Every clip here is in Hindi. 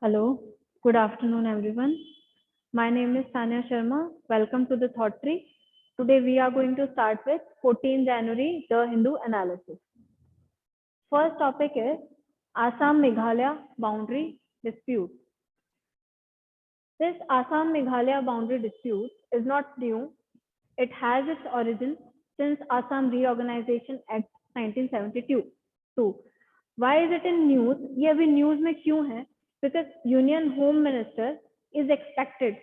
Hello, good afternoon, everyone. My name is Tanya Sharma. Welcome to the Thought Tree. Today, we are going to start with 14 January, the Hindu analysis. First topic is Assam Meghalaya boundary dispute. This Assam Meghalaya boundary dispute is not new. It has its origin since Assam Reorganization Act 1972. Why is it in news? ये अभी न्यूज में क्यों है? Because Union Home Minister is expected,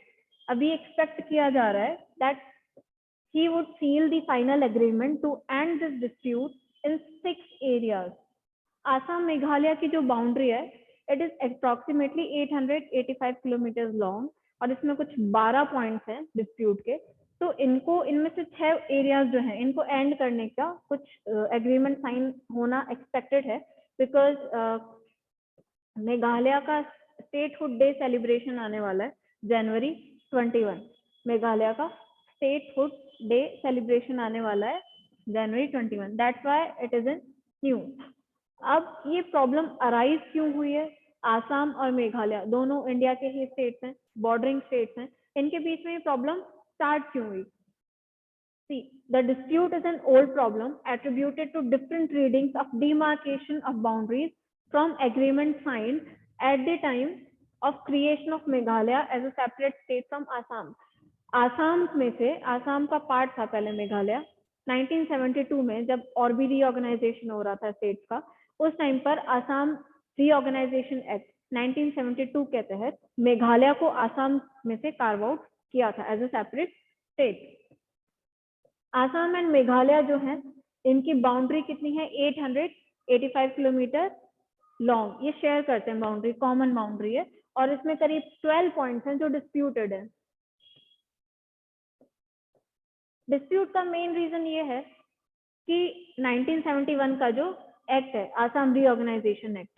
अभी expect किया जा रहा है that he would seal the final agreement to end this dispute in 6 areas. Assam Meghalaya की जो boundary है, it is approximately 885 kilometers long और इसमें कुछ 12 points हैं dispute के. तो इनको इनमें से 6 एरियाज जो हैं इनको एंड करने का कुछ एग्रीमेंट साइन होना एक्सपेक्टेड है बिकॉज मेघालय का स्टेटहुड डे सेलिब्रेशन आने वाला है जनवरी 21. मेघालय का स्टेटहुड डे सेलिब्रेशन आने वाला है जनवरी 21. That's why it is in news. अब ये प्रॉब्लम अराइज क्यों हुई है? आसाम और मेघालय दोनों इंडिया के ही स्टेट्स हैं, बॉर्डरिंग स्टेट्स हैं. इनके बीच में ये प्रॉब्लम start क्यों हुई? See, the dispute is an old problem attributed to different readings of demarcation of boundaries from agreement signed at the time of creation of Meghalaya as a separate state from Assam. Assam में से आसाम का पार्ट था पहले मेघालय. 1972 में जब और भी रीऑर्गेनाइजेशन हो रहा था स्टेट्स का, उस टाइम पर आसाम रीऑर्गेनाइजेशन एक्ट 1972 के तहत मेघालय को आसाम में से कार्व आउट किया था as a separate state. Assam and Meghalaya जो है इनकी बाउंड्री कितनी है? 885 किलोमीटर लॉन्ग. ये शेयर करते हैं बाउंड्री, कॉमन बाउंड्री है और इसमें करीब 12 पॉइंट्स हैं जो डिस्प्यूटेड है. डिस्प्यूट का मेन रीजन ये है कि 1971 का जो एक्ट है आसाम रीऑर्गेनाइजेशन एक्ट,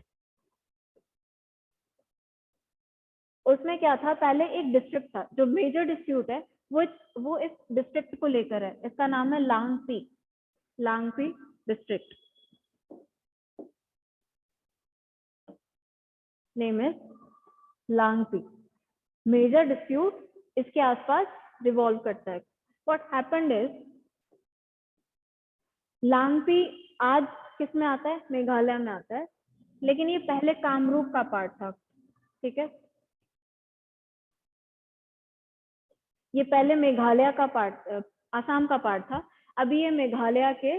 उसमें क्या था? पहले एक डिस्ट्रिक्ट था. जो मेजर डिस्प्यूट है वो इस डिस्ट्रिक्ट को लेकर है. इसका नाम है Langpi district. Name is Langpi. Major dispute इसके आसपास रिवॉल्व करता है. व्हाट हैपेंड इज लांगपी आज किस में आता है? मेघालय में आता है. लेकिन ये पहले कामरूप का पार्ट था. ठीक है, ये पहले मेघालय का पार्ट, आसाम का पार्ट था. अभी ये मेघालय के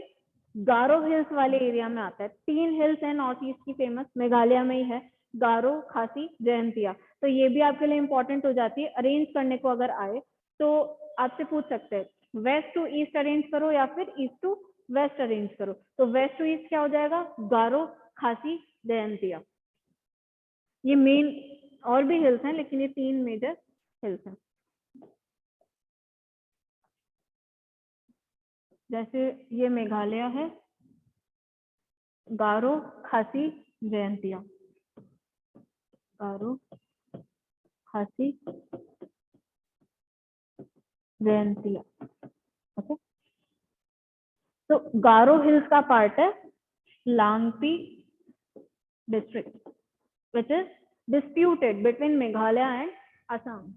गारो हिल्स वाले एरिया में आता है. 3 हिल्स है नॉर्थ ईस्ट की फेमस, मेघालय में ही है, गारो, खासी, जयंतिया. तो ये भी आपके लिए इंपॉर्टेंट हो जाती है. अरेंज करने को अगर आए तो आपसे पूछ सकते हैं वेस्ट टू ईस्ट अरेंज करो या फिर ईस्ट टू वेस्ट अरेंज करो. तो वेस्ट टू ईस्ट क्या हो जाएगा? गारो, खासी, जयंतिया. ये मेन और भी हिल्स हैं लेकिन ये 3 मेजर हिल्स हैं. जैसे ये मेघालय है, गारो, खासी, जयंतिया. गारो, खासी, जयंतिया. ओके, तो गारो हिल्स का पार्ट है Langpi district which is disputed between Meghalaya and Assam.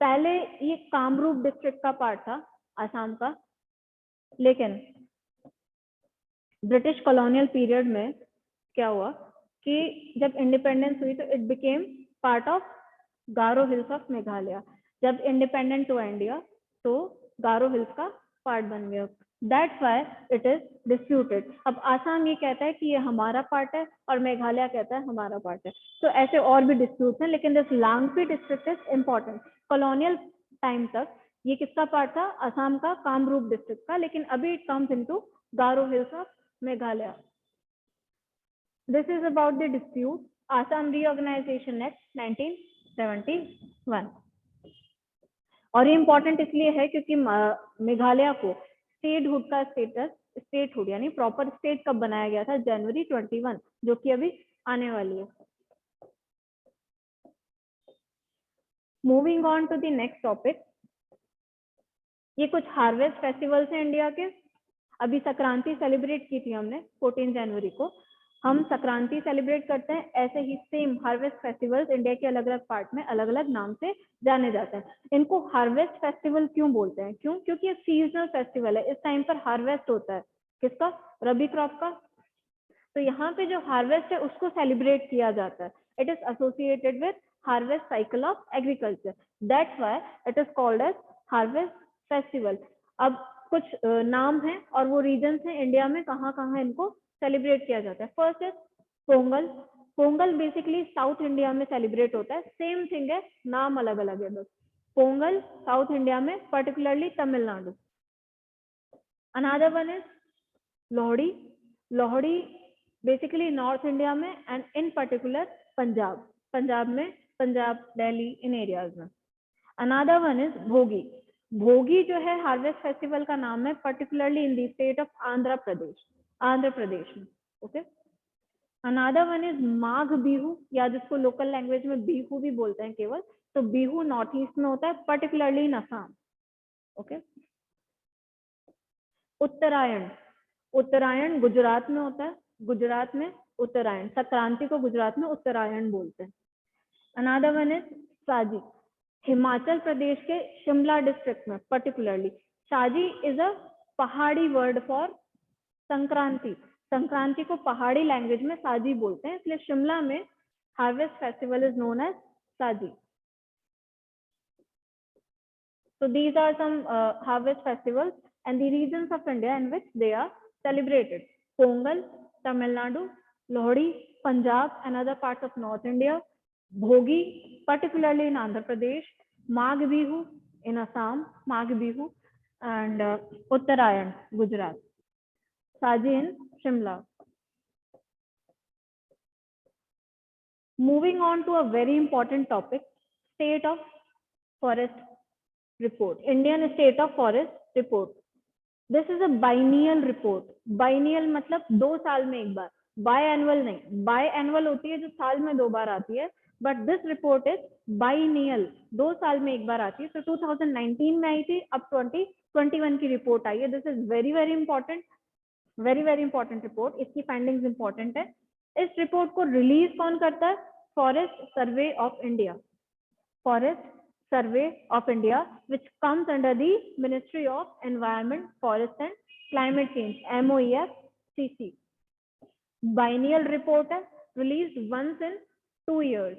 पहले ये कामरूप डिस्ट्रिक्ट का पार्ट था आसाम का, लेकिन ब्रिटिश कॉलोनियल पीरियड में क्या हुआ कि जब इंडिपेंडेंस हुई तो it became part of Garo Hills of Meghalaya. जब इंडिपेंडेंट हुआ इंडिया तो गारो हिल्स का पार्ट बन गया. That's why it is disputed. अब आसाम ये कहता है कि ये हमारा पार्ट है और मेघालय कहता है हमारा पार्ट है. तो ऐसे और भी डिस्प्यूट हैं, लेकिन this Langpi district is important. Colonial time तक ये किसका पार्ट था? असम का कामरूप डिस्ट्रिक्ट का. लेकिन अभी it comes into Garo Hills of Meghalaya. This is about the dispute Assam Reorganisation Act 1971. और ये इंपॉर्टेंट इसलिए है क्योंकि मेघालय को स्टेटहुड का स्टेटस, स्टेटहुड यानी प्रॉपर स्टेट कब बनाया गया था? जनवरी 21, जो कि अभी आने वाली है. Moving on to the next topic. ये कुछ हार्वेस्ट फेस्टिवल्स हैं इंडिया के. अभी संक्रांति सेलिब्रेट की थी हमने 14 जनवरी को, हम संक्रांति सेलिब्रेट करते हैं, ऐसे ही सेम हार्वेस्ट फेस्टिवल्स इंडिया के अलग अलग पार्ट में अलग अलग नाम से जाने जाते हैं। इनको हार्वेस्ट फेस्टिवल क्यों बोलते हैं? क्यों? क्योंकि ये सीजनल फेस्टिवल है, इस टाइम पर हार्वेस्ट होता है। किसका? रबी क्रॉप का। तो यहाँ पे जो हार्वेस्ट है उसको सेलिब्रेट किया जाता है। It is associated with harvest cycle of agriculture, that's why it is called as harvest festival. अब कुछ नाम है और वो रीजन्स हैं इंडिया में कहाँ कहाँ इनको सेलिब्रेट किया जाता है। First is Pongal. Pongal basically south India में सेलिब्रेट होता है, सेम थिंग है, नाम अलग अलग है बस। पोंगल साउथ इंडिया में, particularly Tamil Nadu. Another one is Lohri. Lohri basically north India में and in particular Punjab, Punjab में, पंजाब दिल्ली इन एरियाज में। Another one is Bhogi. Bhogi जो है हार्वेस्ट फेस्टिवल का नाम है, particularly in the state of Andhra Pradesh, Andhra Pradesh में। Okay. Another one is Magh Bihu, या जिसको लोकल लैंग्वेज में बिहू भी बोलते हैं केवल, तो बिहू नॉर्थ ईस्ट में होता है, पर्टिकुलरली इन असम। ओके। उत्तरायण। उत्तरायण गुजरात में होता है, गुजरात में उत्तरायण, संक्रांति को गुजरात में उत्तरायण बोलते हैं। अनदर वन इज साजी। हिमाचल प्रदेश के शिमला डिस्ट्रिक्ट में पर्टिकुलरली साजी इज अ पहाड़ी वर्ड फॉर संक्रांति। संक्रांति को पहाड़ी लैंग्वेज में साजी बोलते हैं, इसलिए शिमला में harvest festival is known as Saji. So these are some harvest festivals and the regions of India in which they are celebrated. Pongal, Tamil Nadu; Lohri, Punjab and other parts of North India; Bhogi, particularly in Andhra Pradesh; Magh Bihu in Assam, Magh Bihu, and Uttarayan, Gujarat; Saji in Shimla. Moving on to a very important topic, state of forest report, Indian State of Forest Report. This is a biennial report. Biennial मतलब 2 साल में एक बार, biannual नहीं। biannual होती है जो साल में 2 बार आती है, but this report is biennial, 2 साल में एक बार आती है। So 2019 में आई थी, अब 2021 की रिपोर्ट आई है। This is very very important, very very important report। इसकी फाइंडिंग्स इंपॉर्टेंट है। इस रिपोर्ट को रिलीज कौन करता है? Forest Survey of India, forest Survey of India, which comes under the Ministry of Environment, Forest and Climate Change, MOEFCC. Biennial report है, released once in 2 years.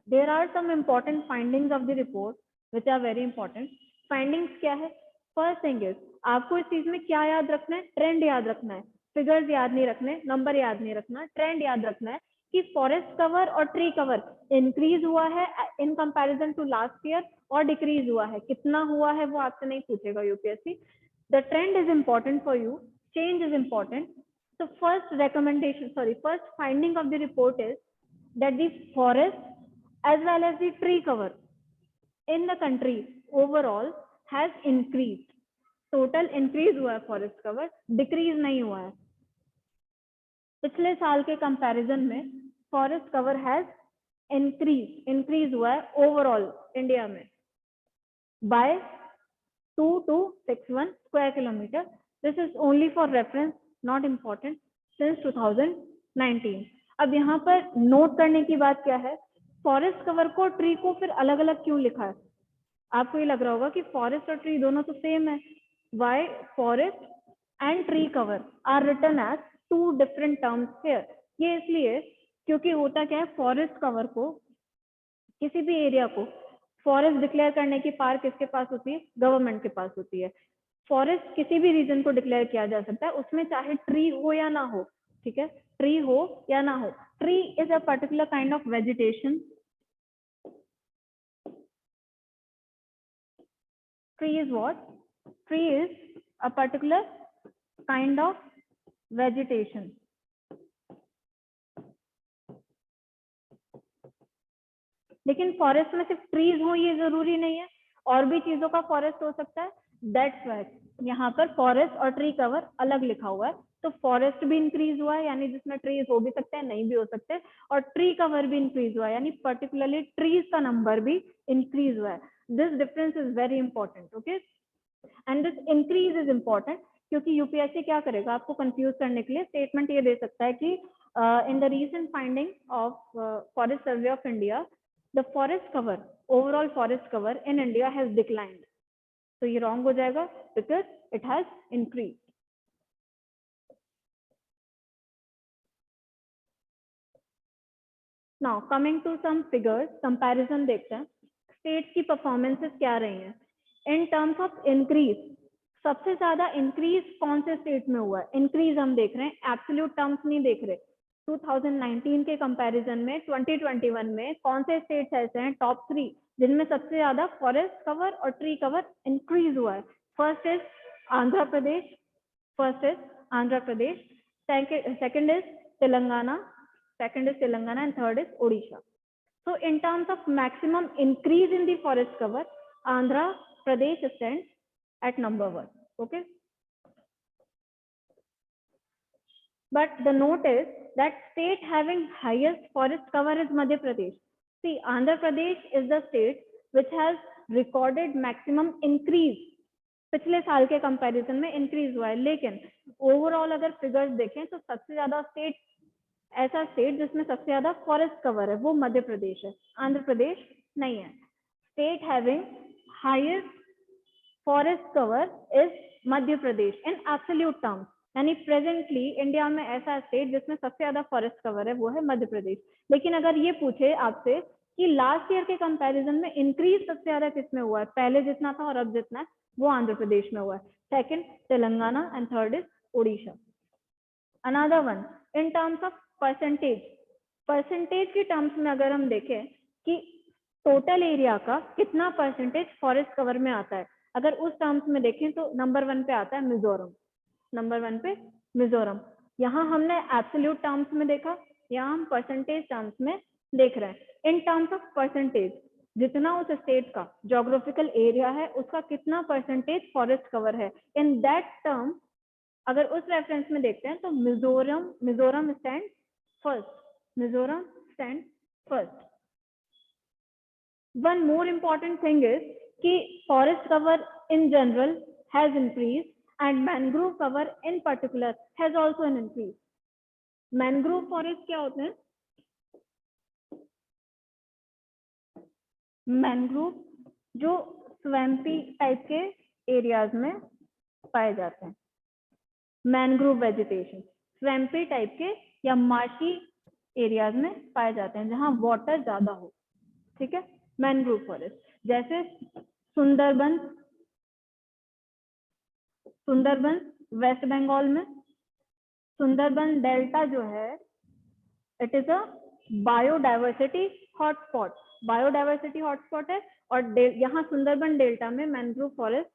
There are some important findings of the report which are very important. Findings क्या है? First thing is, आपको इस चीज में क्या याद रखना है? ट्रेंड याद रखना है, फिगर्स याद नहीं रखने, नंबर याद नहीं रखना, ट्रेंड याद रखना है कि फॉरेस्ट कवर और ट्री कवर इंक्रीज हुआ है in comparison to last year और डिक्रीज हुआ है। कितना हुआ है वो आपसे नहीं पूछेगा UPSC. The trend is important for you, change is important. So first recommendation, first finding of the report is that the forest as well as the tree cover in the country overall has increased. Total increase हुआ है forest cover, decrease नहीं हुआ है। पिछले साल के कंपैरिजन में फॉरेस्ट कवर हैज इंक्रीज हुआ है ओवरऑल इंडिया में by 2261 square kilometre. This is only for reference, not important, since 2019। अब यहाँ पर नोट करने की बात क्या है? फॉरेस्ट कवर को, ट्री को फिर अलग अलग क्यों लिखा है? आपको ये लग रहा होगा कि फॉरेस्ट और ट्री दोनों तो सेम है। Why forest and tree cover are written as 2 different terms here? ये इसलिए क्योंकि होता क्या है, फॉरेस्ट कवर को, किसी भी एरिया को फॉरेस्ट डिक्लेयर करने की पावर किसके पास होती है? गवर्नमेंट के पास होती है। फॉरेस्ट किसी भी रीजन को डिक्लेयर किया जा सकता है, उसमें चाहे ट्री हो या ना हो, ठीक है, ट्री हो या ना हो। Tree is a particular kind of vegetation, tree is what? Tree is a particular kind of vegetation. लेकिन फॉरेस्ट में सिर्फ ट्रीज हो ये जरूरी नहीं है, और भी चीजों का फॉरेस्ट हो सकता है। दैट्स व्हाई यहाँ पर फॉरेस्ट और ट्री कवर अलग लिखा हुआ है। तो फॉरेस्ट भी इंक्रीज हुआ है, यानी जिसमें ट्रीज हो भी सकते हैं, नहीं भी हो सकते, और ट्री कवर भी इंक्रीज हुआ है, यानी पर्टिकुलरली ट्रीज का नंबर भी इंक्रीज हुआ है। This difference is very important, okay, and this increase is important क्योंकि यूपीएससी क्या करेगा, आपको कंफ्यूज करने के लिए स्टेटमेंट ये दे सकता है कि in the recent finding of Forest Survey of India the forest cover, overall forest cover in India has declined. तो ये रॉन्ग हो जाएगा because it has increase. Now coming to some figures, comparison देखते हैं स्टेट्स की परफॉर्मेंसेस क्या रही हैं इन टर्म्स ऑफ इंक्रीज। सबसे ज्यादा इंक्रीज कौन से स्टेट में हुआ है? इंक्रीज हम देख रहे हैं, एब्सोल्यूट टर्म्स नहीं देख रहे। 2019 के कंपैरिजन में 2021 में कौन से स्टेट्स ऐसे हैं टॉप 3 जिनमें सबसे ज्यादा फॉरेस्ट कवर और ट्री कवर इंक्रीज हुआ है? First is Andhra Pradesh, second is Telangana, and third is Odisha. So in terms of maximum increase in the forest cover, Andhra Pradesh stands at number 1. Okay. But the note is that state having highest forest cover is Madhya Pradesh. See, Andhra Pradesh is the state which has recorded maximum increase. पिछले साल के कंपैरिजन में इंक्रीज हुआ है, लेकिन ओवरऑल अगर फिगर्स देखें तो सबसे ज्यादा स्टेट, ऐसा स्टेट जिसमें सबसे ज्यादा फॉरेस्ट कवर है वो मध्य प्रदेश है, आंध्र प्रदेश नहीं है। State having highest forest cover is Madhya Pradesh in absolute terms, यानी प्रेजेंटली इंडिया में ऐसा स्टेट जिसमें सबसे ज्यादा फॉरेस्ट कवर है वो है मध्य प्रदेश। लेकिन अगर ये पूछे आपसे कि लास्ट ईयर के कंपैरिजन में इंक्रीज सबसे ज्यादा किसमें हुआ है, पहले जितना था और अब जितना है, वो आंध्र प्रदेश में हुआ है। Second Telangana and third is Odisha. Another one in terms of percentage, percentage की टर्म्स में अगर हम देखें कि टोटल एरिया का कितना परसेंटेज फॉरेस्ट कवर में आता है, अगर उस टर्म्स में देखें तो नंबर 1 पे आता है मिजोरम, नंबर 1 पे मिजोरम। यहाँ हमने एब्सोल्यूट टर्म्स में देखा, यहाँ हम परसेंटेज टर्म्स में देख रहे हैं। इन टर्म्स ऑफ परसेंटेज, जितना उस स्टेट का ज्योग्राफिकल एरिया है उसका कितना परसेंटेज फॉरेस्ट कवर है, इन दैट टर्म अगर उस रेफरेंस में देखते हैं तो Mizoram stand first, Mizoram stand first. One more important thing is कि forest cover in general has increase and mangrove cover in particular has also an increase. Mangrove forest क्या होते हैं? मैंग्रोव जो स्वैम्पी टाइप के एरियाज में पाए जाते हैं, मैंग्रोव वेजिटेशन स्वैम्पी टाइप के या मार्शी एरियाज में पाए जाते हैं जहां वाटर ज्यादा हो, ठीक है। मैंग्रोव फॉरेस्ट जैसे सुंदरबन, वेस्ट बंगाल में सुंदरबन डेल्टा जो है it is a biodiversity hotspot, biodiversity hotspot है और यहाँ सुंदरबन डेल्टा में मैंग्रोव फॉरेस्ट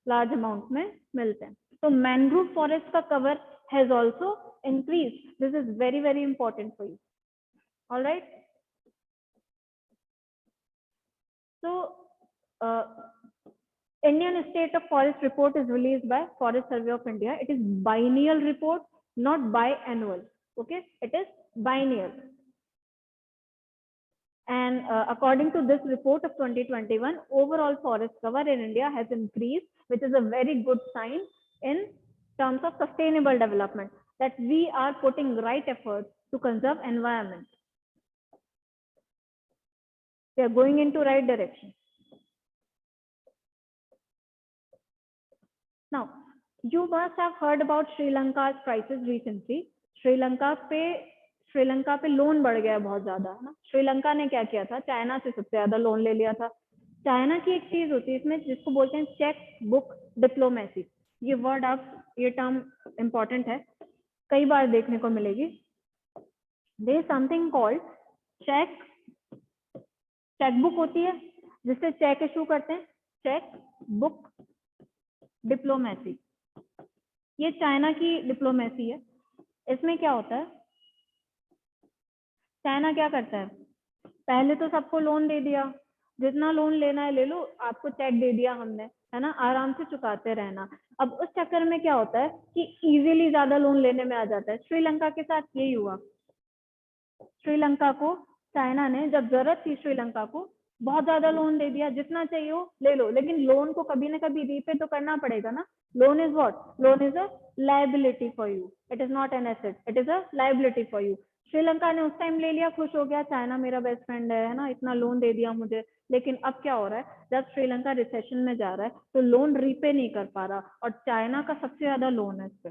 लार्ज अमाउंट में मिलते हैं। तो मैंग्रोव फॉरेस्ट का cover has also increase, this is very very important for you. Alright, so Indian State of Forest Report is released by Forest Survey of India. It is biennial report, not biannual. Okay, it is biennial. And according to this report of 2021, overall forest cover in India has increased, which is a very good sign in terms of sustainable development, that we are putting right efforts to conserve environment. We are going into right direction. Now, you must have heard about Sri Lanka's crisis recently. Sri Lanka पे लोन बढ़ गया बहुत ज्यादा है ना। श्रीलंका ने क्या किया था, चाइना से सबसे ज्यादा लोन ले लिया था। चाइना की एक चीज होती है इसमें जिसको बोलते हैं चेक बुक डिप्लोमेसी। ये वर्ड आप, ये टर्म इंपॉर्टेंट है, कई बार देखने को मिलेगी। There is something called chequebook होती है जिससे चेक इशू करते हैं, चेक बुक डिप्लोमेसी। ये चाइना की डिप्लोमेसी है। इसमें क्या होता है, चाइना क्या करता है, पहले तो सबको लोन दे दिया, जितना लोन लेना है ले लो, आपको चेक दे दिया हमने, है ना, आराम से चुकाते रहना। अब उस चक्कर में क्या होता है कि इजीली ज्यादा लोन लेने में आ जाता है। श्रीलंका के साथ यही हुआ। श्रीलंका को चाइना ने जब जरूरत थी, श्रीलंका को बहुत ज्यादा लोन दे दिया, जितना चाहिए हो ले लो, लेकिन लोन को कभी ना कभी रीपे तो करना पड़ेगा ना। Loan is what? Loan is a liability for you. It is not an asset. It is a liability for you. Sri Lanka ने उस टाइम ले लिया, खुश हो गया, चाइना मेरा बेस्ट फ्रेंड है ना, इतना लोन दे दिया मुझे। लेकिन अब क्या हो रहा है, जब श्रीलंका रिसेशन में जा रहा है तो लोन रीपे नहीं कर पा रहा, और चाइना का सबसे ज्यादा लोन है इस पे,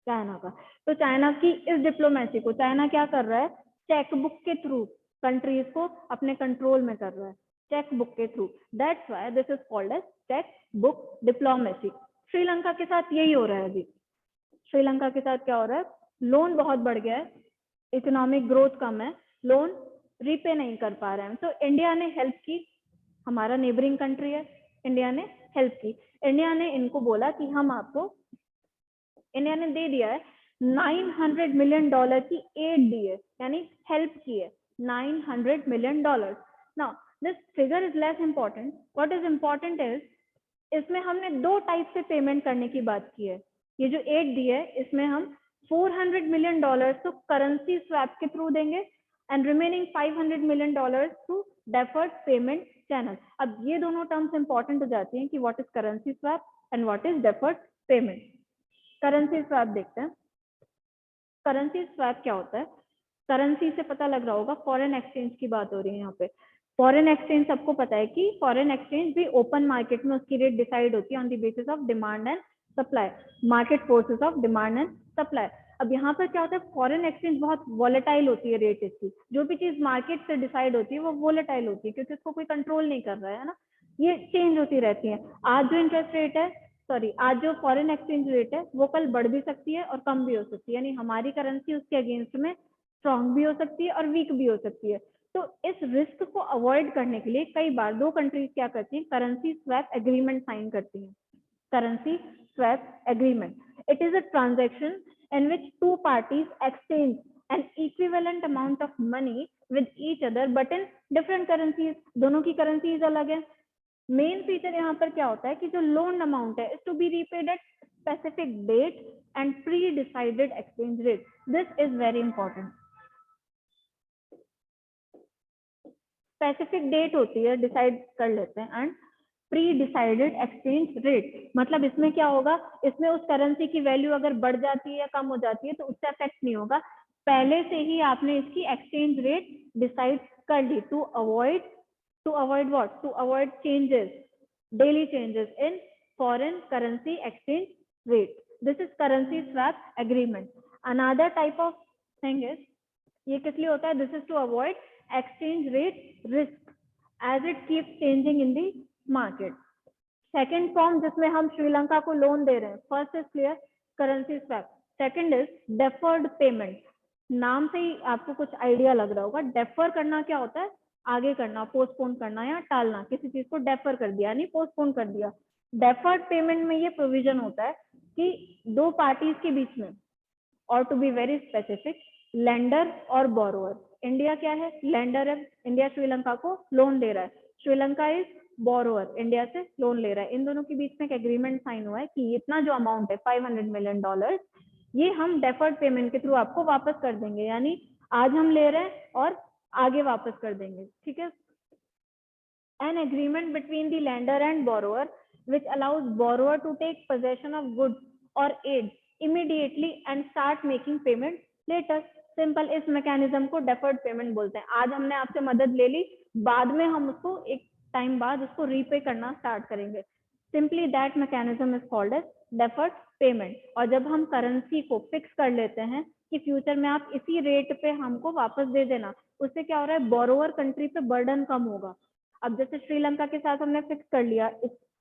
चाइना का। तो चाइना की इस डिप्लोमेसी को चाइना क्या कर रहा है, चेकबुक के थ्रू कंट्रीज को अपने कंट्रोल में कर रहा है, चेकबुक के through. That's why this is called as chequebook diplomacy. Sri Lanka के साथ यही हो रहा है अभी। श्रीलंका के साथ क्या हो रहा है, लोन बहुत बढ़ गया है, इकोनॉमिक ग्रोथ कम है, लोन रीपे नहीं कर पा रहे हैं। तो इंडिया ने हेल्प की, हमारा नेबरिंग कंट्री है, इंडिया ने हेल्प की। इंडिया ने इनको बोला कि हम आपको, इंडिया ने दे दिया है $900 मिलियन की एड दी है, यानी हेल्प की है $900 million. Now this figure is less important, what is important is इसमें हमने दो टाइप से पेमेंट करने की बात की है। ये जो एड दी है इसमें हम $400 मिलियन तो करेंसी स्वैप के थ्रू देंगे, and remaining $500 million through deferred payment channel. अब ये दोनों टर्म्स इंपॉर्टेंट हो जाती हैं कि what is currency swap and what is deferred payment. Currency swap देखते हैं। करेंसी स्वैप क्या होता है, करेंसी से पता लग रहा होगा, फॉरेन एक्सचेंज की बात हो रही है यहाँ पे। फॉरेन एक्सचेंज सबको पता है कि फॉरेन एक्सचेंज भी ओपन मार्केट में उसकी रेट डिसाइड होती है on the basis of demand and supply, market forces of demand and supply. अब यहाँ पर क्या होता है, फॉरेन एक्सचेंज बहुत वॉलेटाइल होती है रेट इसकी, जो भी चीज मार्केट से डिसाइड होती है वो वॉलेटाइल होती है, क्योंकि उसको कोई कंट्रोल नहीं कर रहा है ना, ये चेंज होती रहती है। आज जो इंटरेस्ट रेट है, सॉरी आज जो फॉरेन एक्सचेंज रेट है वो कल बढ़ भी सकती है और कम भी हो सकती है, यानी हमारी करेंसी उसके अगेंस्ट में स्ट्रांग भी हो सकती है और वीक भी हो सकती है। तो इस रिस्क को अवॉइड करने के लिए कई बार दो कंट्रीज क्या करती हैं, करेंसी स्वैप एग्रीमेंट साइन करती हैं। Currency swap agreement, it is a transaction in which two parties exchange an equivalent amount of money with each other but in different currencies। दोनों की करेंसीज अलग है। मेन फीचर यहाँ पर क्या होता है कि जो लोन अमाउंट है is to be repaid at specific date and pre decided exchange rate. This is very important. Specific date होती है, डिसाइड कर लेते हैं, and pre decided exchange rate, मतलब इसमें क्या होगा, इसमें उस करेंसी की वैल्यू अगर बढ़ जाती है या कम हो जाती है तो उससे इफेक्ट नहीं होगा, पहले से ही आपने इसकी एक्सचेंज रेट डिसाइड कर ली to avoid what, to avoid changes, daily changes in foreign currency exchange rate. This is currency swap agreement. Another type of thing is, ये किस लिए होता है, this is to avoid exchange rate risk as it keeps changing in the market। Second form जिसमें हम श्रीलंका को लोन दे रहे हैं, first is clear, currency swap. Second is deferred payment. नाम से ही आपको कुछ आइडिया लग रहा होगा, डेफर करना क्या होता है, आगे करना, पोस्टपोन करना या टालना, किसी चीज को डेफर कर दिया यानी पोस्टपोन कर दिया। डेफर्ड पेमेंट में ये प्रोविजन होता है कि दो पार्टीज के बीच में, और to be very specific, lender और बोरोअर। इंडिया क्या है, लेंडर है, इंडिया श्रीलंका को लोन दे रहा है, श्रीलंका इज बोरोअर, इंडिया से लोन ले रहा है। इन दोनों के बीच में एक एग्रीमेंट साइन हुआ है कि इतना जो अमाउंट है $500 मिलियन, ये हम डेफर्ड पेमेंट के थ्रू आपको वापस कर देंगे, यानी आज हम ले रहे हैं और आगे वापस कर देंगे, ठीक है। An agreement between the lender and borrower which allows borrower to take possession of goods or aid immediately and start making payment later। Simple, इस मैकेनिज्म को डेफर्ड पेमेंट बोलते हैं। आज हमने आपसे मदद ले ली, बाद में हम उसको एक टाइम बाद उसको रीपे करना स्टार्ट करेंगे। Simply that mechanism is called as deferred payment. और जब हम करेंसी को फिक्स कर लेते हैं कि फ्यूचर में आप इसी रेट पे हमको वापस दे देना, उससे क्या हो रहा है, बोरोवर कंट्री पे बर्डन कम होगा। अब जैसे श्रीलंका के साथ हमने फिक्स कर लिया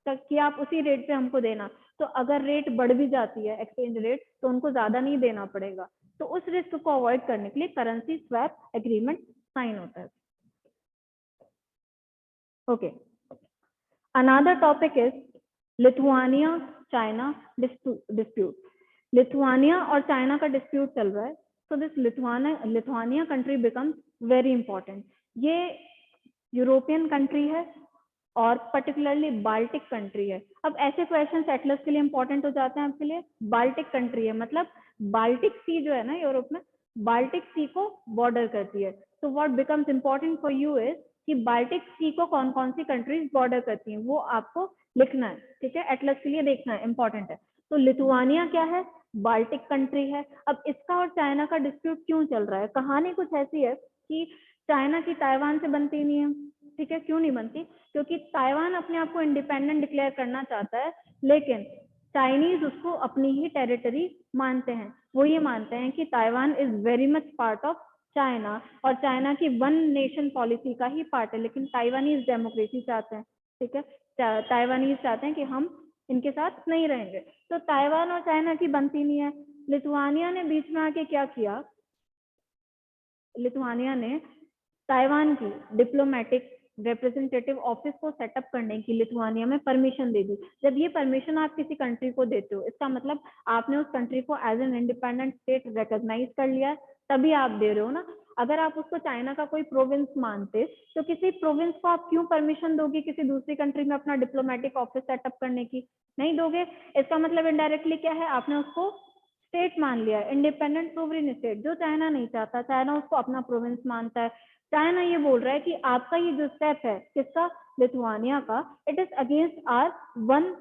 कि आप उसी रेट पे हमको देना, तो अगर रेट बढ़ भी जाती है एक्सचेंज रेट, तो उनको ज्यादा नहीं देना पड़ेगा। तो उस रिस्क को अवॉइड करने के लिए करेंसी स्वैप एग्रीमेंट साइन होता है। Okay, another topic is Lithuania China dispute. Lithuania और चाइना का डिस्प्यूट चल रहा है, so this Lithuania country becomes very important. ये यूरोपियन कंट्री है और पर्टिकुलरली बाल्टिक कंट्री है। अब ऐसे क्वेश्चन सेटलर्स के लिए इंपॉर्टेंट हो जाते हैं आपके लिए। बाल्टिक कंट्री है, मतलब बाल्टिक सी जो है ना यूरोप में, बाल्टिक सी को बॉर्डर करती है। तो what becomes important for you is कि बाल्टिक सी को कौन कौन सी कंट्रीज बॉर्डर करती हैं, वो आपको लिखना है, ठीक है, एटलस के लिए देखना है, इंपॉर्टेंट है। तो लिथुआनिया क्या है, बाल्टिक कंट्री है। अब इसका और चाइना का डिस्प्यूट क्यों चल रहा है, कहानी कुछ ऐसी है कि चाइना की ताइवान से बनती नहीं है, ठीक है, क्यों नहीं बनती, क्योंकि ताइवान अपने आप को इंडिपेंडेंट डिक्लेयर करना चाहता है, लेकिन चाइनीज उसको अपनी ही टेरिटरी मानते हैं। वो ये मानते हैं कि Taiwan is very much part of China और चाइना की वन नेशन पॉलिसी का ही पार्ट है, लेकिन ताइवानीज डेमोक्रेसी चाहते हैं, ठीक है, ताइवानीज चाहते हैं कि हम इनके साथ नहीं रहेंगे। तो ताइवान और चाइना की बनती नहीं है। लिथुआनिया ने बीच में आके क्या किया, लिथुआनिया ने ताइवान की डिप्लोमेटिक रिप्रेजेंटेटिव ऑफिस को सेटअप करने की लिथुआनिया में परमिशन दे दी। जब ये परमिशन आप किसी कंट्री को देते हो, इसका मतलब आपने उस कंट्री को as an independent state recognise कर लिया है, तभी आप दे रहे हो ना। अगर आप उसको चाइना का कोई प्रोविंस मानते तो किसी प्रोविंस को आप क्यों परमिशन दोगे किसी दूसरी कंट्री में अपना डिप्लोमेटिक ऑफिस सेटअप करने की, नहीं दोगे। इसका मतलब इनडायरेक्टली क्या है, आपने उसको स्टेट मान लिया, इंडिपेंडेंट सोवरेन स्टेट, जो चाइना नहीं चाहता, चाइना उसको अपना प्रोविंस मानता है। चाइना ये बोल रहा है कि आपका ये जो स्टेप है, किसका, लिथुआनिया का, it is against our one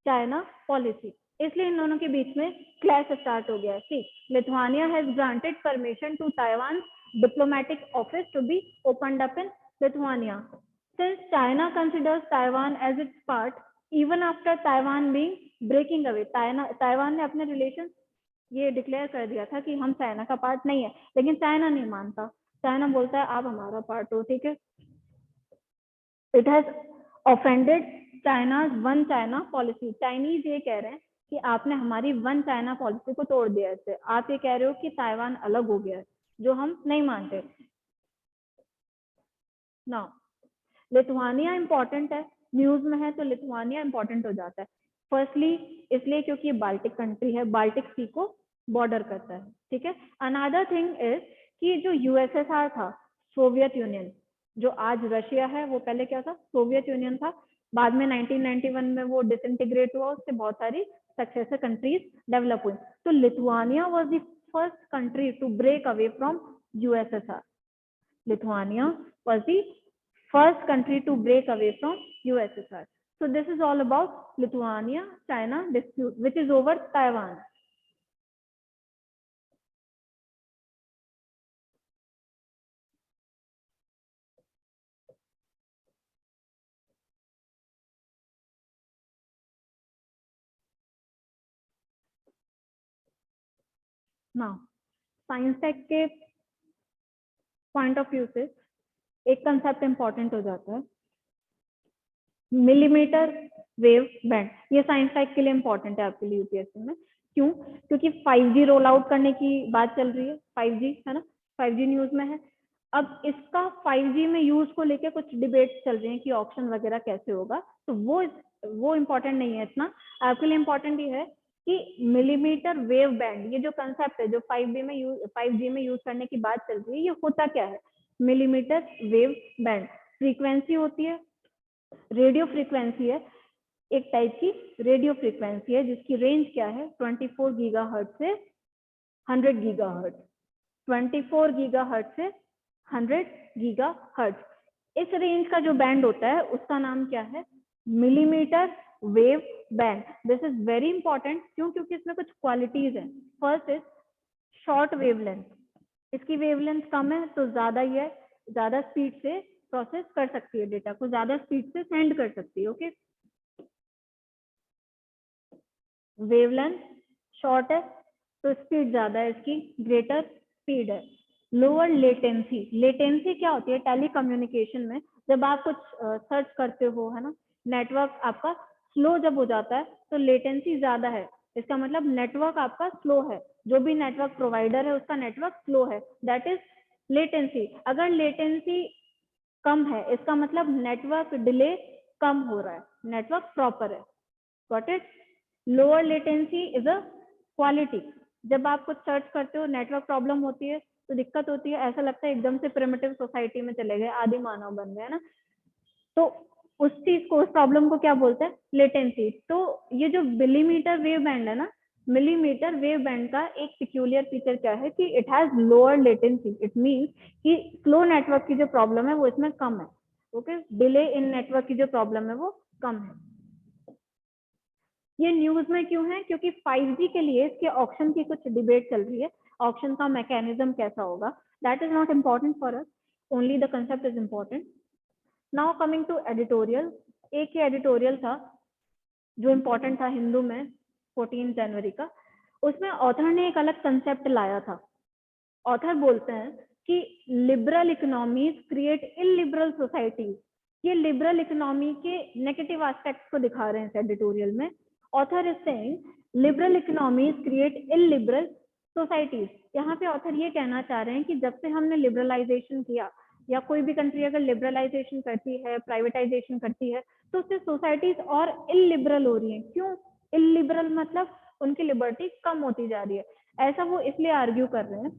China policy, इसलिए इन दोनों के बीच में क्लैश स्टार्ट हो गया है। See, Lithuania has granted permission to Taiwan diplomatic office to be opened up in Lithuania. Since China considers Taiwan as its part, even after Taiwan being breaking away, Taiwan ने अपने रिलेशन ये डिक्लेयर कर दिया था कि हम चाइना का पार्ट नहीं है, लेकिन चाइना नहीं मानता। चाइना बोलता है आप हमारा पार्ट हो, ठीक है। It has offended China's one China policy. Chinese ये कह रहे हैं कि आपने हमारी वन चाइना पॉलिसी को तोड़ दिया। इससे आप ये कह रहे हो कि ताइवान अलग हो गया है, जो हम नहीं मानते। ना, लिथुआनिया इंपॉर्टेंट है, न्यूज में है तो लिथुआनिया इंपॉर्टेंट हो जाता है। फर्स्टली इसलिए क्योंकि बाल्टिक कंट्री है, बाल्टिक सी को बॉर्डर करता है, ठीक है। अनदर थिंग इज कि जो यूएसएसआर था, सोवियत यूनियन, जो आज रशिया है, वो पहले क्या था, सोवियत यूनियन था। बाद में 1991 में वो डिसइंटीग्रेट हुआ, उससे बहुत सारी सक्सेसर कंट्रीज डेवलप हुई। तो Lithuania was the first country to break away from USSR. Lithuania was the first country to break away from USSR. So this is all about Lithuania-China dispute, which is over Taiwan. Now, science tech के पॉइंट ऑफ व्यू से एक कंसेप्ट इंपॉर्टेंट हो जाता है, मिलीमीटर वेव बैंड। ये साइंस टेक के लिए इंपॉर्टेंट है आपके लिए यूपीएससी में। क्यों? क्योंकि 5G रोल आउट करने की बात चल रही है, 5G है ना, 5G न्यूज में है। अब इसका 5G में यूज को लेके कुछ डिबेट चल रही है कि ऑप्शन वगैरह कैसे होगा, तो वो इम्पोर्टेंट नहीं है इतना। आपके लिए इम्पोर्टेंट ये है कि मिलीमीटर वेव बैंड, ये जो कंसेप्ट है जो 5G में यूज करने की बात चल रही है, ये होता क्या है। मिलीमीटर वेव बैंड फ्रीक्वेंसी होती है, रेडियो फ्रीक्वेंसी है, एक टाइप की रेडियो फ्रीक्वेंसी है जिसकी रेंज क्या है, 24 गीगाहर्ट्ज से 100 गीगाहर्ट्ज, 24 गीगाहर्ट्ज से 100 गीगाहर्ट्ज। इस रेंज का जो बैंड होता है उसका नाम क्या है, millimetre wave band. This is very important. क्यों? क्योंकि इसमें कुछ क्वालिटीज हैं। फर्स्ट इज शॉर्ट वेवलेंथ, इसकी वेवलेंथ कम है तो ज्यादा ही है, ज्यादा स्पीड से प्रोसेस कर सकती है, डेटा को ज्यादा स्पीड से सेंड कर सकती है। ओके, वेवलेंथ शॉर्ट है तो स्पीड ज्यादा है इसकी, ग्रेटर स्पीड है। लोअर लेटेंसी, लेटेंसी क्या होती है टेली कम्युनिकेशन में, जब आप कुछ सर्च करते हो, है ना, नेटवर्क आपका स्लो जब हो जाता है तो लेटेंसी ज्यादा है, इसका मतलब नेटवर्क आपका स्लो है, जो भी नेटवर्क प्रोवाइडर है उसका नेटवर्क स्लो है, दैट इज लेटेंसी। अगर लेटेंसी कम है इसका मतलब नेटवर्क डिले कम हो रहा है, नेटवर्क प्रॉपर है। Got it? Lower latency is a quality. जब आप कुछ सर्च करते हो, नेटवर्क प्रॉब्लम होती है तो दिक्कत होती है, ऐसा लगता है एकदम से प्रिमिटिव सोसाइटी में चले गए, आदि मानव बन गए ना। तो उस चीज को, उस प्रॉब्लम को क्या बोलते हैं, लेटेंसी। तो ये जो मिलीमीटर वेव बैंड है ना, मिलीमीटर वेव बैंड का एक पिक्यूलियर फीचर क्या है कि it has lower latency. It means कि स्लो नेटवर्क की जो प्रॉब्लम है वो इसमें कम है। ओके, डिले इन नेटवर्क की जो प्रॉब्लम है वो कम है। ये न्यूज में क्यों है? क्योंकि 5G के लिए इसके ऑक्शन की कुछ डिबेट चल रही है। ऑक्शन का मैकेनिज्म कैसा होगा, that is not important for us, only the concept is important. Now coming to editorial, एक ही एडिटोरियल था जो इम्पोर्टेंट था हिंदू में 14 जनवरी का। उसमें ऑथर ने एक अलग कंसेप्ट लाया था। ऑथर बोलते हैं कि liberal economies create illiberal societies. ये लिबरल इकोनॉमी के नेगेटिव एस्पेक्ट्स को दिखा रहे हैं इस एडिटोरियल में। Author is saying liberal economies create illiberal societies. यहाँ पे ऑथर ये कहना चाह रहे हैं कि जब से हमने लिबरलाइजेशन किया, या कोई भी कंट्री अगर लिबरलाइजेशन करती है, प्राइवेटाइजेशन करती है, तो उससे सोसाइटीज और इलिबरल हो रही हैं। क्यों इलिबरल? मतलब उनकी लिबर्टी कम होती जा रही है। ऐसा वो इसलिए आर्ग्यू कर रहे हैं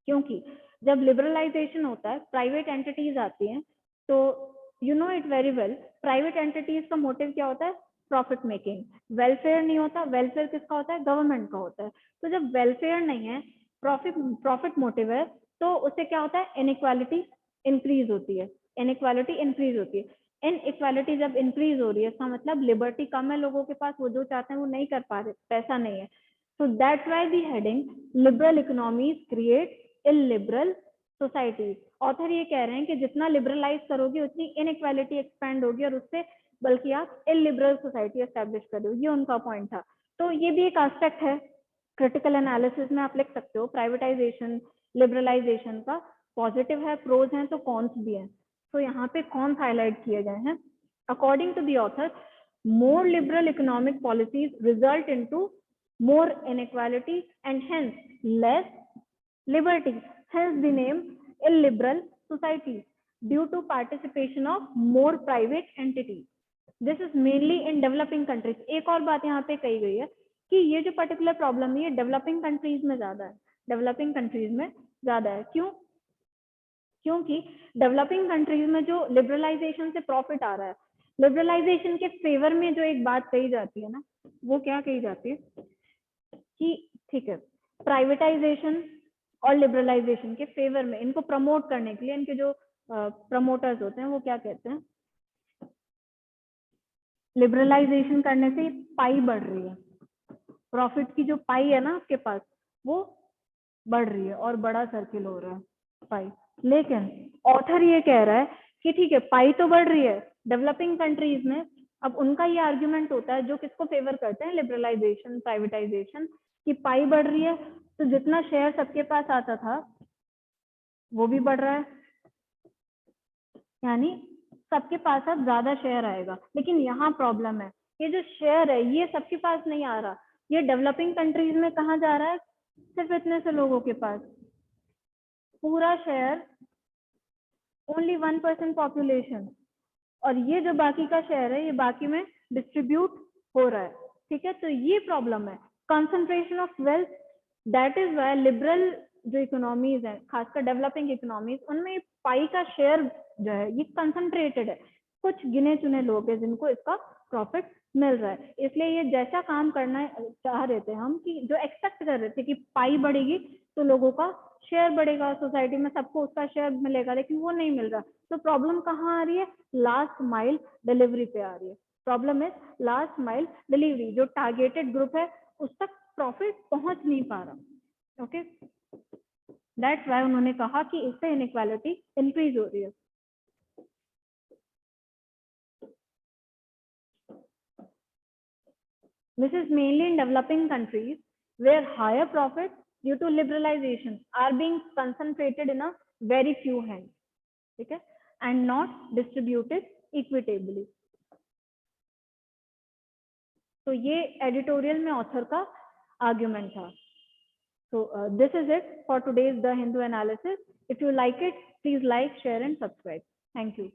क्योंकि जब लिबरलाइजेशन होता है, प्राइवेट एंटिटीज आती हैं, तो you know it very well, private entities का मोटिव क्या होता है? Profit making. वेलफेयर नहीं होता। वेलफेयर किसका होता है? गवर्नमेंट का होता है। तो जब वेलफेयर नहीं है, प्रॉफिट मोटिव है, तो उससे क्या होता है? इनइक्वालिटी इंक्रीज होती है। इनइक्वालिटी इंक्रीज होती है। इनइक्वालिटी जब इंक्रीज हो रही है, इसका मतलब लिबर्टी कम है लोगों के पास, वो जो चाहते हैं वो नहीं कर पा रहे, पैसा नहीं है। So that's why the heading liberal economies create illiberal societies। Author ये कह रहे हैं कि जितना लिबरलाइज करोगे उतनी इनइक्वालिटी एक्सपैंड होगी, और उससे बल्कि आप इलिबरल सोसाइटी एस्टेब्लिश करोगे। ये उनका पॉइंट था। तो ये भी एक एस्पेक्ट है क्रिटिकल एनालिसिस में, आप लिख सकते हो। प्राइवेटाइजेशन, लिबरलाइजेशन का पॉजिटिव है, प्रोज हैं, तो कॉन्स भी हैं। तो यहाँ पे कॉन्स हाईलाइट किए गए हैं। According to the author, more liberal economic policies result into more inequality and hence less liberty. Hence the name illiberal societies due to participation of more private entities. This is mainly in developing countries. एक और बात यहाँ पे कही गई है कि ये जो पर्टिकुलर प्रॉब्लम है ये डेवलपिंग कंट्रीज में ज्यादा है। डेवलपिंग कंट्रीज में ज्यादा है। क्यों? क्योंकि डेवलपिंग कंट्रीज में जो लिबरलाइजेशन से प्रॉफिट आ रहा है, लिबरलाइजेशन के फेवर में जो एक बात कही जाती है ना, वो क्या कही जाती है कि ठीक है, प्राइवेटाइजेशन और लिबरलाइजेशन के फेवर में, इनको प्रमोट करने के लिए इनके जो प्रमोटर्स होते हैं वो क्या कहते हैं? लिबरलाइजेशन करने से पाई बढ़ रही है, प्रॉफिट की जो पाई है ना आपके पास, वो बढ़ रही है और बड़ा सर्किल हो रहा है पाई। लेकिन ऑथर ये कह रहा है कि ठीक है, पाई तो बढ़ रही है डेवलपिंग कंट्रीज में। अब उनका ये आर्ग्यूमेंट होता है, जो किसको फेवर करते हैं? लिबरलाइजेशन, प्राइवेटाइजेशन, की पाई बढ़ रही है, तो जितना शेयर सबके पास आता था वो भी बढ़ रहा है, यानी सबके पास अब ज्यादा शेयर आएगा। लेकिन यहाँ प्रॉब्लम है, ये जो शेयर है ये सबके पास नहीं आ रहा। ये डेवलपिंग कंट्रीज में कहाँ जा रहा है? सिर्फ इतने से लोगों के पास। पूरा शेयर ओनली 1% पॉपुलेशन, और ये जो बाकी का शेयर है ये बाकी में डिस्ट्रीब्यूट हो रहा है। ठीक है, तो ये प्रॉब्लम है, concentration of wealth. That is why liberal जो इकोनॉमीज है, खासकर डेवलपिंग इकोनॉमीज, उनमें पाई का शेयर जो है ये कंसंट्रेटेड है। कुछ गिने चुने लोग हैं जिनको इसका प्रॉफिट मिल रहा है। इसलिए ये जैसा काम करना चाह रहे थे हम, कि जो एक्सपेक्ट कर रहे थे कि पाई बढ़ेगी तो लोगों का शेयर बढ़ेगा, सोसाइटी में सबको उसका शेयर मिलेगा, लेकिन वो नहीं मिल रहा। तो प्रॉब्लम कहाँ आ रही है? लास्ट माइल डिलीवरी पे आ रही है। प्रॉब्लम है लास्ट माइल डिलीवरी, जो टारगेटेड ग्रुप है उस तक प्रॉफिट पहुंच नहीं पा रहा। ओके, दैट्स वाई उन्होंने कहा कि इससे इनइक्वालिटी इंक्रीज हो रही है। This is mainly in developing countries where higher profits due to liberalization are being concentrated in a very few hands, ठीक है, and not distributed equitably. तो ये एडिटोरियल में ऑथर का आर्ग्यूमेंट था। So this is it for today's The Hindu Analysis. If you like it, please like, share and subscribe. Thank you.